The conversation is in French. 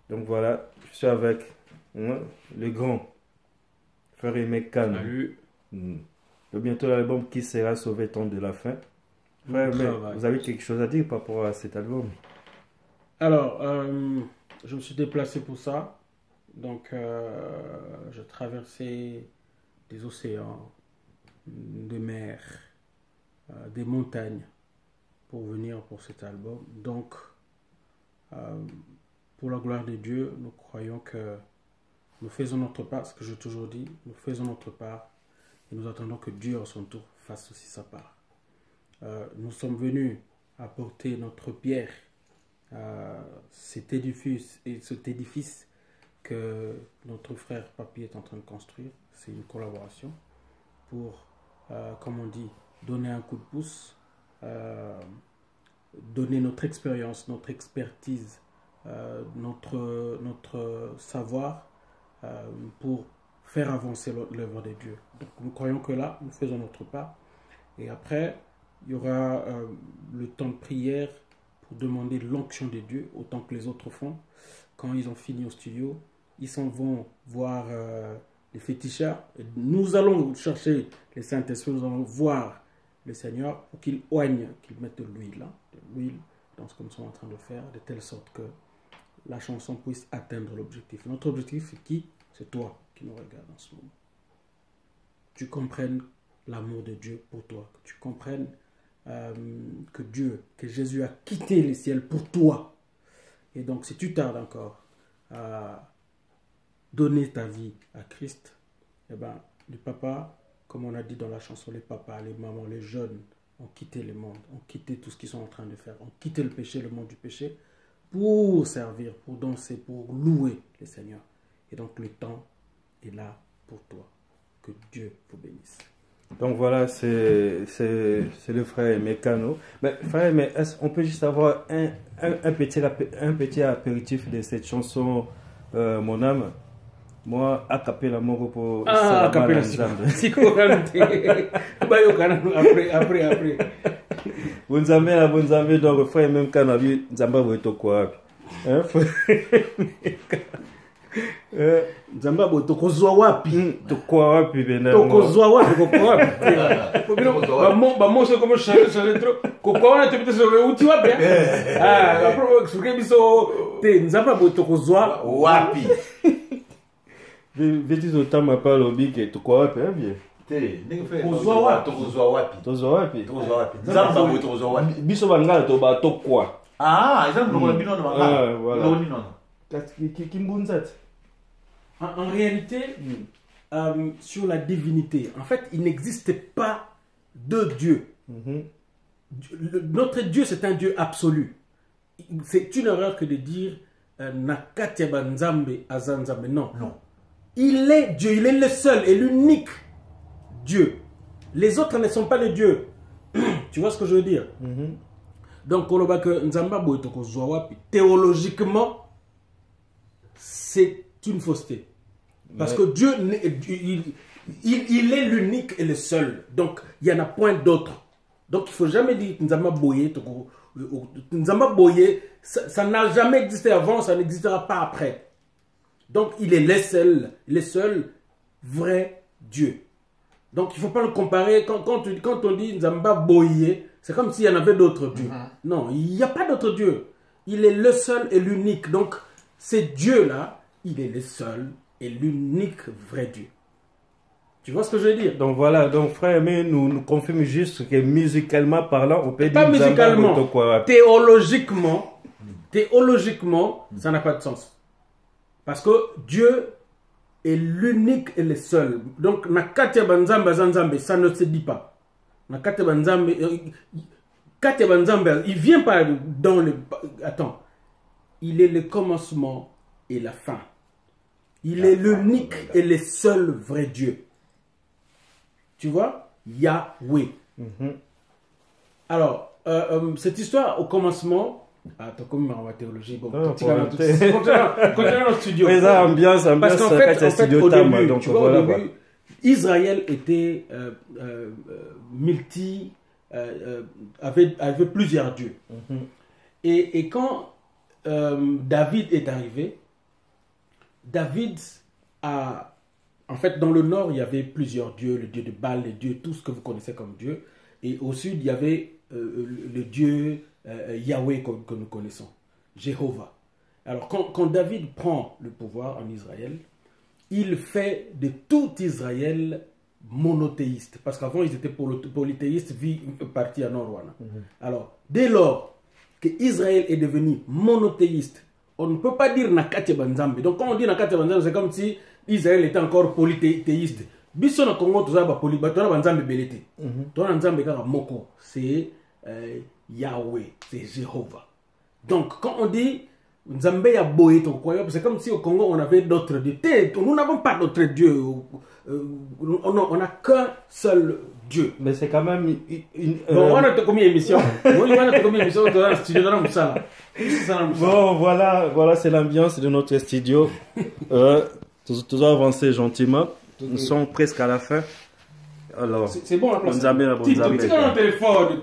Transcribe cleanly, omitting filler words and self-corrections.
Donc voilà, je suis avec le grand frère Aimé Kano. Salut. Bientôt l'album qui sera sauvé temps de la fin. Frère Aimé, vous avez quelque chose à dire par rapport à cet album? Alors, je me suis déplacé pour ça. Donc, je traversais des océans, des mers, des montagnes pour venir pour cet album. Donc, pour la gloire de Dieu, nous croyons que nous faisons notre part, ce que j'ai toujours dit, nous faisons notre part et nous attendons que Dieu, à son tour, fasse aussi sa part. Nous sommes venus apporter notre pierre à cet édifice que notre frère Papy est en train de construire. C'est une collaboration pour, comme on dit, donner un coup de pouce, donner notre expérience, notre expertise, notre savoir pour faire avancer l'œuvre de Dieu. Donc nous croyons que là, nous faisons notre part. Et après, il y aura le temps de prière pour demander l'onction de Dieu, autant que les autres font. Quand ils ont fini au studio, ils s'en vont voir les féticheurs. Nous allons chercher les Saint-Esprit, nous allons voir le Seigneur pour qu'il oigne, qu'il mette de l'huile dans ce que nous sommes en train de faire, de telle sorte que la chanson puisse atteindre l'objectif. Notre objectif, c'est qui? C'est toi qui nous regardes en ce moment. Tu comprennes l'amour de Dieu pour toi, que tu comprennes que Jésus a quitté le ciel pour toi. Et donc, si tu tardes encore à donner ta vie à Christ, eh ben, les papas, comme on a dit dans la chanson, les papas, les mamans, les jeunes ont quitté le monde, ont quitté tout ce qu'ils sont en train de faire, ont quitté le péché, le monde du péché, pour servir, pour danser, pour louer le Seigneur. Et donc, le temps est là pour toi. Que Dieu vous bénisse. Donc voilà, c'est le frère Aimé Kano. Mais frère Aimé, on peut juste avoir un petit apéritif de cette chanson Mon âme? Moi, a cappella mon pour a cappella après. Bonzambe, donc frère Aimé Kano, Nzamba Boito quoi? Nzamba bo tokozwa wapi? Tokwa wapi bena? Tokozwa wapi? Kokwa wapi? Ba monse comme changer trop. Kokwa wana te peut-être sur uti wapi? Après sur que biso te Nzamba bo tokozwa wapi? Veti zotama pa lobi ke tokwa wapi bien? Te ndenge fait tokozwa wapi? Tokozwa wapi? Nzamba bo tokozwa wapi? Biso bangala to ba tokwa. Exemple no bino no bangala. Voilà. Kimbunzat. En réalité, sur la divinité, en fait, il n'existe pas deux dieux. Notre Dieu, c'est un Dieu absolu. C'est une erreur que de dire Nakateba Nzambe Azanzambe. Non. Il est Dieu, il est le seul et l'unique Dieu. Les autres ne sont pas les dieux. Tu vois ce que je veux dire? Donc, théologiquement, c'est une fausseté. Parce que Dieu, il est l'unique et le seul. Donc, il n'y en a point d'autre. Donc, il ne faut jamais dire Nzamba Boye. Nzamba Boye, ça n'a jamais existé avant, ça n'existera pas après. Donc, il est le seul vrai Dieu. Donc, il ne faut pas le comparer. Quand on dit Nzamba Boye, c'est comme s'il y en avait d'autres dieux. Non, il n'y a pas d'autre Dieu. Il est le seul et l'unique. Donc, ce Dieu-là, il est le seul et l'unique vrai Dieu. Tu vois ce que je veux dire? Donc voilà, donc frère, mais nous confirmons juste que musicalement parlant, on peut dire... Pas musicalement, théologiquement, ça n'a pas de sens. Parce que Dieu est l'unique et le seul. Donc, Nakatia Banzambe Zanzambe, ça ne se dit pas. Nakatia Banzambe, Katia Banzambe, il vient pas dans le... Attends. Il est le commencement et la fin. Il est l'unique et le seul vrai Dieu. Tu vois? Yahweh. Alors, cette histoire, au commencement... Attends, comme en théologie, bon, continuons notre studio. Parce qu'en fait, au début, donc, tu vois, au début, Israël était avait plusieurs dieux. Et quand David est arrivé, David a... En fait, dans le nord, il y avait plusieurs dieux, le dieu de Baal, les dieux, tout ce que vous connaissez comme dieu. Et au sud, il y avait le dieu Yahweh que nous connaissons, Jéhovah. Alors, quand David prend le pouvoir en Israël, il fait de tout Israël monothéiste. Parce qu'avant, ils étaient polythéistes, partis à Nord-Ouana. Alors, dès lors que Israël est devenu monothéiste, on ne peut pas dire Nakate Banzambe. Donc, quand on dit Nakate Banzambe, c'est comme si Israël était encore polythéiste. Biso na Congo, tout ça, Banzambe belete. Moko, c'est Yahweh, c'est Jéhovah. Donc, quand on dit Nzambe ya boye ton croyable, c'est comme si au Congo on avait d'autres dieux. Nous n'avons pas d'autres dieux. On n'a qu'un seul Dieu. Mais c'est quand même Bon, on a combien d'émissions? Bon, voilà c'est l'ambiance de notre studio. Tout avancé gentiment. Nous sommes presque à la fin. Alors, c'est bon la place. Bonne téléphone.